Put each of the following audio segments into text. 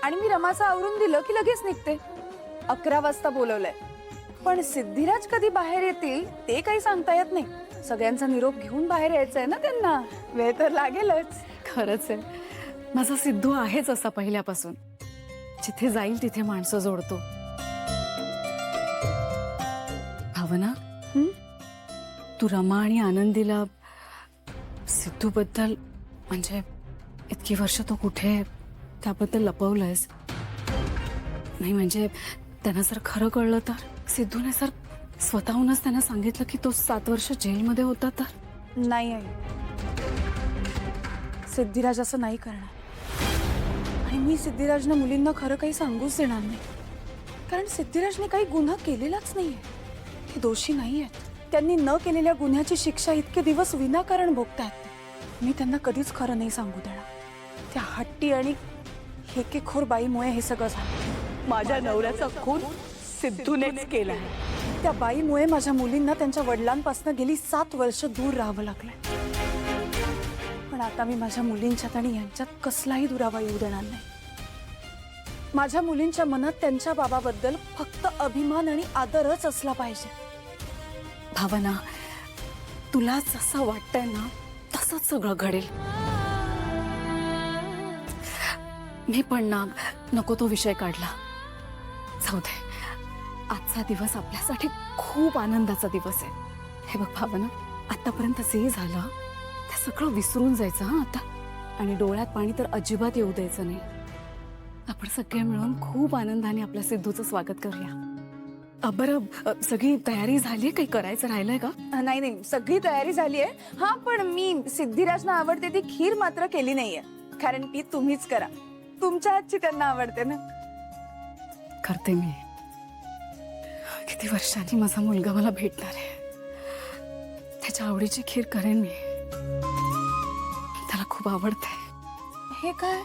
आणि मी रमाचं आवरून दिलं की लगेच निघते. 11 वाजता बोलवलंय, पण सिद्धिराज कधी बाहेर येतील ते काही सांगता येत नाही. सगळ्यांचा निरोप घेऊन बाहेर यायचंय ना त्यांना, वेळ तर लागेलच. खरंच आहे, माझा सिद्धू आहेच असा पहिल्यापासून. जिथे जाईल तिथे माणसं जोडतो. भावना, तू रमा आणि आनंदीला सिद्धू बद्दल म्हणजे इतकी वर्ष तो कुठे त्याबद्दल लपवलंयस. नाही म्हणजे त्यांना जर खरं कळलं तर, सिद्धूने सर स्वतःहूनच त्यांना सांगितलं की तो 7 वर्ष जेलमध्ये होता तर. नाही आई, सिद्धिराज असं नाही करणार. आणि मी सिद्धिराजनं मुलींना खरं काही सांगूच देणार नाही, कारण सिद्धिराजने काही गुन्हा केलेलाच नाहीये. ते दोषी नाही आहेत. त्यांनी न केलेल्या गुन्ह्याची शिक्षा इतके दिवस विनाकारण भोगतायत. मी त्यांना कधीच खरं नाही सांगू देणार. त्या हट्टी आणि हेकेखोर बाईमुळे हे सगळं झालं. माझ्या नवऱ्याचा खून सिद्धूनेच केलाय. त्या बाईमुळे माझ्या मुलींना त्यांच्या वडिलांपासून गेली 7 वर्ष दूर राहावं लागलंय. पण आता मी माझ्या मुलींच्यात आणि यांच्यात कसलाही दुरावा येऊ देणार नाही. माझ्या मुलींच्या मनात त्यांच्या बाबाबद्दल फक्त अभिमान आणि आदरच असला पाहिजे. भावना, तुला जसं वाटतंय ना तसंच सगळं घडेल. मी पण ना नको तो विषय काढला. जाऊ दे, आजचा दिवस आपल्यासाठी खूप आनंदाचा दिवस आहे. हे बघ भावना, आतापर्यंत जे झालं ते सगळं विसरून जायचं हा आता. आणि डोळ्यात पाणी तर अजिबात येऊ द्यायचं नाही. आपण सगळे मिळून खूप आनंदाने आपल्या सिद्धूचं स्वागत करूया. बरं, सगळी तयारी झाली? काही करायचं राहिलंय का? नाही नाही, सगळी तयारी झाली आहे. हा, पण मी सिद्धिराजना आवडते ती खीर मात्र केली नाहीये, कारण ती तुम्हीच करा. तुमच्या हातची त्यांना आवडते ना. करते मी. किती वर्षांनी माझा मुलगा मला भेटणार आहे. त्याच्या आवडीची खीर करेन मी. त्याला खूप आवडते. हे काय,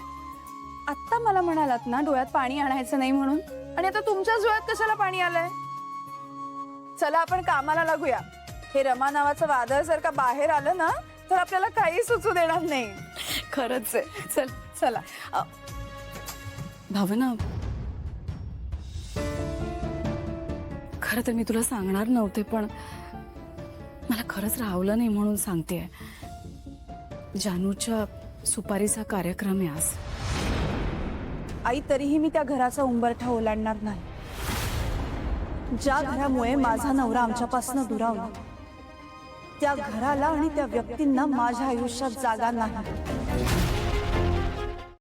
आत्ता मला म्हणालात ना डोळ्यात पाणी आणायचं नाही म्हणून, आणि आता तुमच्याच डोळ्यात कशाला पाणी आलंय? चला आपण कामाला लागूया. हे रमा नावाचं वादळ जर का बाहेर आलं ना तर आपल्याला काही सुचू देणार नाही. खरंच आहे. चल चला. भावना, खरं तर मी तुला सांगणार नव्हते, पण मला खरंच राहवलं नाही म्हणून सांगतेय. जानूच्या सुपारीचा कार्यक्रम आहे आज. आई, तरीही मी त्या घराचा उंबरठा ओलांडणार नाही. ज्या घरामुळे माझा नवरा आमच्यापासून दुरावला, त्या घराला आणि त्या व्यक्तींना माझ्या आयुष्यात जागा नाही.